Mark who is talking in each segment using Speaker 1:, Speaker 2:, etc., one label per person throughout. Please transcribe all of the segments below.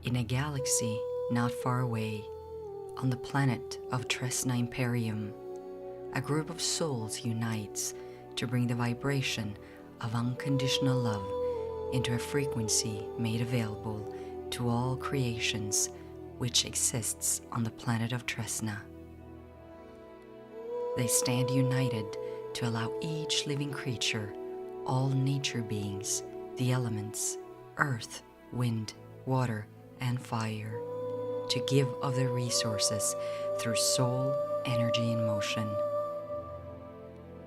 Speaker 1: In a galaxy not far away, on the planet of Tresna Imperium, a group of souls unites to bring the vibration of unconditional love into a frequency made available to all creations which exists on the planet of Tresna. They stand united to allow each living creature, all nature beings, the elements, earth, wind, water, and fire, to give of their resources through soul, energy, and motion.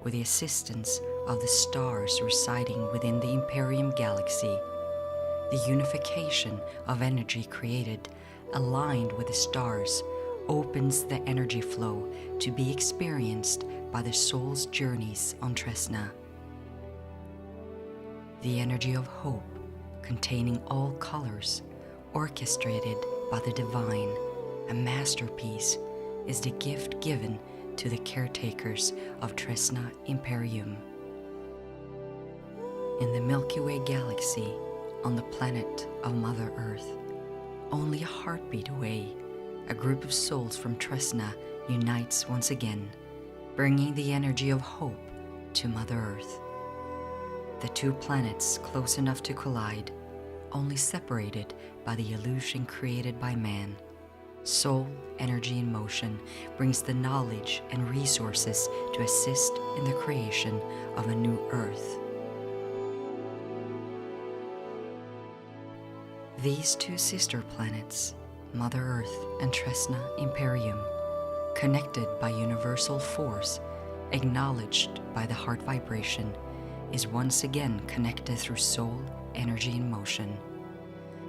Speaker 1: With the assistance of the stars residing within the Imperium galaxy, the unification of energy created, aligned with the stars, opens the energy flow to be experienced by the soul's journeys on Tresna. The energy of hope, containing all colors, orchestrated by the divine, a masterpiece, is the gift given to the caretakers of Tresna Imperium. In the Milky Way galaxy, on the planet of Mother Earth, only a heartbeat away, a group of souls from Tresna unites once again, bringing the energy of hope to Mother Earth. The two planets close enough to collide, only separated by the illusion created by man. Soul, energy, and motion brings the knowledge and resources to assist in the creation of a new Earth. These two sister planets, Mother Earth and Tresna Imperium, connected by universal force, acknowledged by the heart vibration, is once again connected through soul, energy, and motion.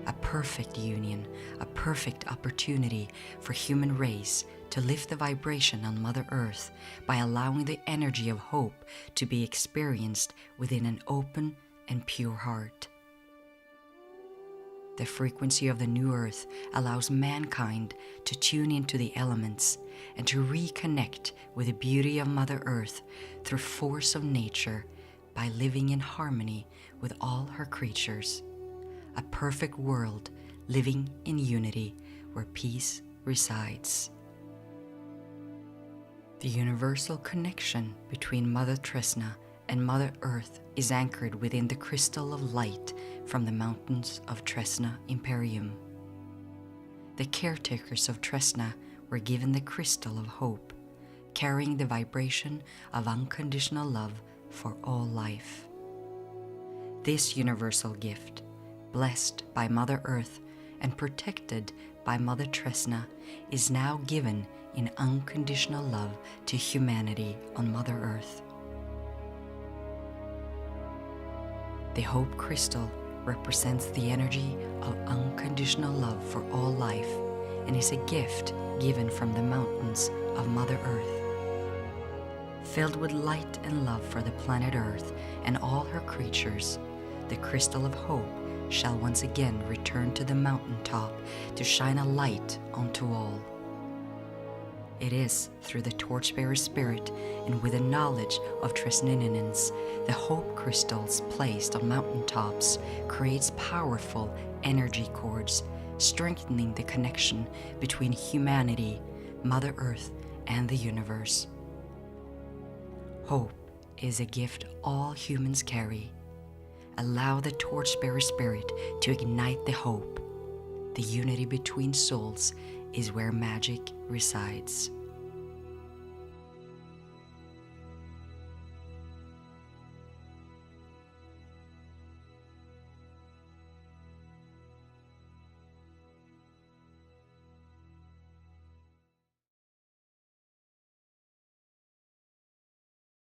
Speaker 1: A perfect union, a perfect opportunity for human race to lift the vibration on Mother Earth by allowing the energy of hope to be experienced within an open and pure heart. The frequency of the new Earth allows mankind to tune into the elements and to reconnect with the beauty of Mother Earth through force of nature by living in harmony with all her creatures. A perfect world living in unity where peace resides. The universal connection between Mother Tresna and Mother Earth is anchored within the crystal of light from the mountains of Tresna Imperium. The caretakers of Tresna were given the crystal of hope, carrying the vibration of unconditional love for all life. This universal gift, blessed by Mother Earth and protected by Mother Tresna, is now given in unconditional love to humanity on Mother Earth. The Hope Crystal represents the energy of unconditional love for all life and is a gift given from the mountains of Mother Earth. Filled with light and love for the planet Earth and all her creatures, the Crystal of Hope shall once again return to the mountaintop to shine a light onto all. It is through the torchbearer spirit and with the knowledge of Tresninans, the hope crystals placed on mountaintops creates powerful energy cords, strengthening the connection between humanity, Mother Earth, and the universe. Hope is a gift all humans carry. Allow the torchbearer spirit to ignite the hope. The unity between souls is where magic resides.